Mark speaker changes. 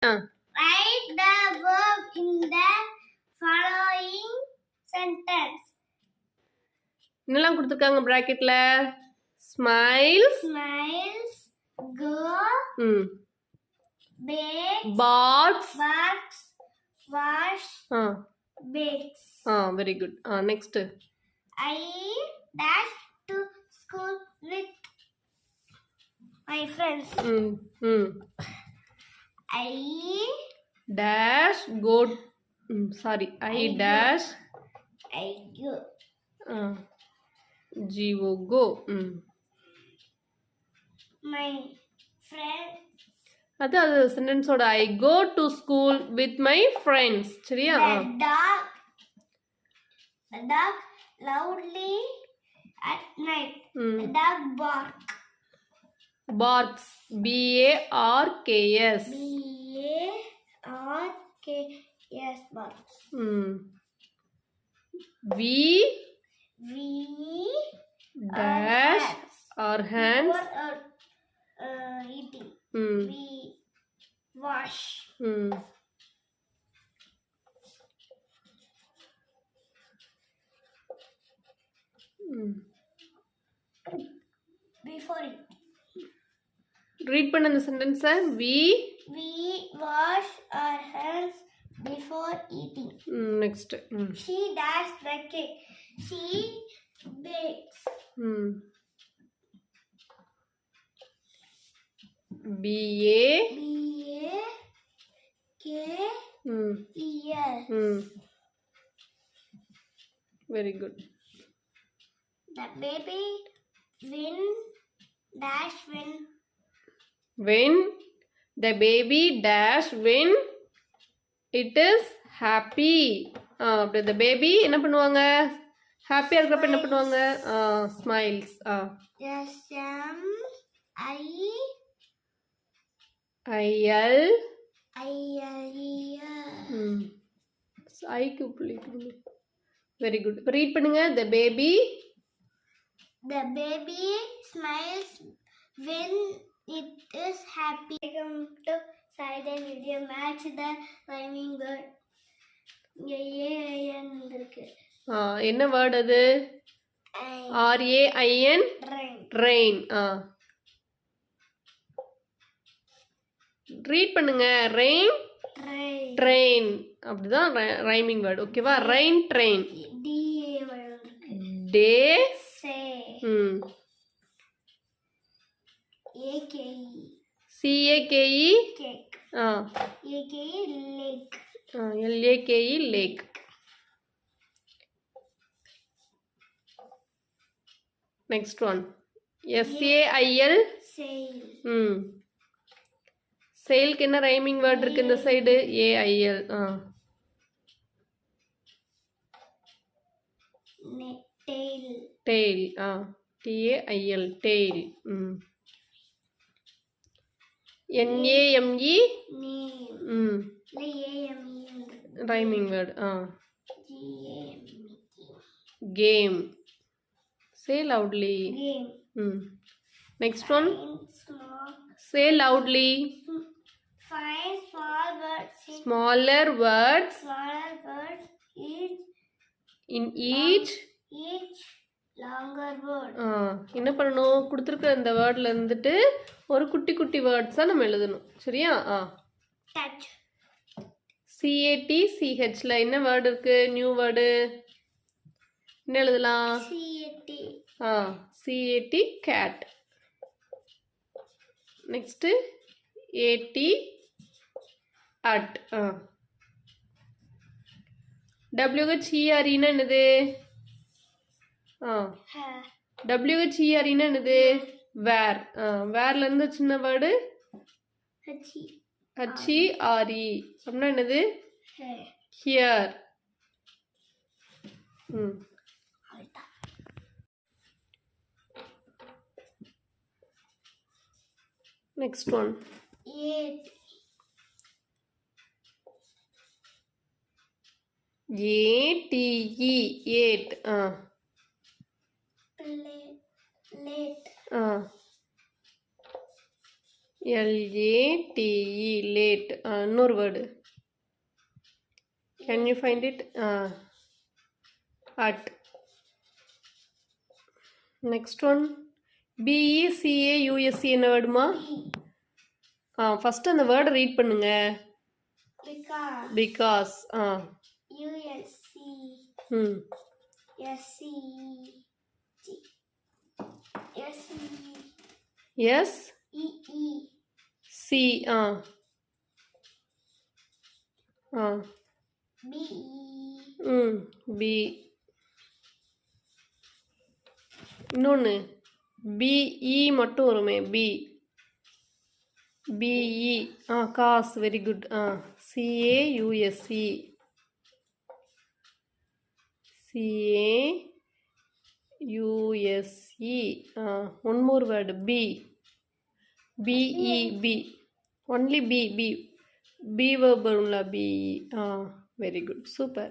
Speaker 1: Write the verb in the following sentence.
Speaker 2: என்னெல்லாம் கொடுத்துருக்காங்க பிராக்கெட்ல? Smiles,
Speaker 1: Go, bake,
Speaker 2: barks,
Speaker 1: wash, bakes.
Speaker 2: Very good. Next.
Speaker 1: I dash to school with my friends. I
Speaker 2: dash go. I dash.
Speaker 1: I go.
Speaker 2: Go.
Speaker 1: My friends.
Speaker 2: அது சென்டென்ஸோட I go to school with my friends. சரியா?
Speaker 1: The dog loudly at night. The dog
Speaker 2: barks. B-A-R-K-S.
Speaker 1: B-A-R-K-S. Barks.
Speaker 2: We dash our hands.
Speaker 1: Eating. We wash. Before it.
Speaker 2: Read பண்ண அந்த சென்டென்ஸை. We
Speaker 1: wash our hands before eating.
Speaker 2: Next.
Speaker 1: She dashed the cake. She bakes. B-A-K-E-S.
Speaker 2: Very good.
Speaker 1: The baby
Speaker 2: when the baby dash when it is happy. the baby என்ன பண்ணுவாங்க? ஹாப்பியா இருக்கிறப்ப என்ன பண்ணுவாங்க? Smiles.
Speaker 1: S-M-I-L
Speaker 2: ஐக்கு புள்ளிக்கணும். Very good. இப்போ read பண்ணுங்க. The baby
Speaker 1: smiles when it is happy. Welcome to Saiden video. Match the rhyming word. A-I-N இருக்கு.
Speaker 2: என்ன வேர்ட் அது? R-A-I-N. Rain. ரீட் பண்ணுங்க. Rain train. அப்படிதான் ரைமிங் வேர்ட். ஓகேவா? Rain train. Day C-A-K-E
Speaker 1: cake. A-K-E lake.
Speaker 2: L-A-K-E lake. Next one. S-A-I-L
Speaker 1: sail.
Speaker 2: sailக்கு என்ன rhyming word இருக்கு இந்த side? A-I-L. tail. T-A-I-L tail. N-A-M-E
Speaker 1: name.
Speaker 2: Rhyming word.
Speaker 1: G-A-M-E.
Speaker 2: game. Say loudly.
Speaker 1: Game.
Speaker 2: Next one.
Speaker 1: Small.
Speaker 2: Say loudly.
Speaker 1: Find small words.
Speaker 2: Smaller words. In each
Speaker 1: longer word.
Speaker 2: என்ன பண்ணணும்? கொடுத்துருக்க இந்த வேர்ட்ல இருந்துட்டு ஒரு குட்டி குட்டி வேர்ட்ஸாக நம்ம எழுதணும். சரியா?
Speaker 1: Touch.
Speaker 2: C-A-T-C-H-ல என்ன வேர்டு இருக்கு? நியூ வேர்டு என்ன எழுதலாம்?
Speaker 1: C-A-T.
Speaker 2: C-A-T cat. Next A-T at. W-H-E-R-E என்னது? W-H-E-R-E என்னது? வேர். வேர்ல இருந்து சின்ன வேர்டு H-E-R-E அப்படின்னா என்னது? Here. Next one.
Speaker 1: Eight.
Speaker 2: A-T-E. Eight.
Speaker 1: Late.
Speaker 2: L-A-T-E, late. இன்னொரு word. Can you find it? At. Next one. B-E-C-A-U-S-E என்ன வேர்டுமா? ஃபர்ஸ்ட் அந்த வேர்டை ரீட் பண்ணுங்க. Because.
Speaker 1: U-S-C. S-C-E. S-E-E.
Speaker 2: Yes.
Speaker 1: E-E.
Speaker 2: C.
Speaker 1: B-E.
Speaker 2: B. இன்னொன்று B-E மட்டும் வருமே. B-E. Cause. Very good. C-A-U-S-E. C-A-U-S-E. One more word. B. B-E-B. Only B. B verb வரும்ல. B. Very good. Super.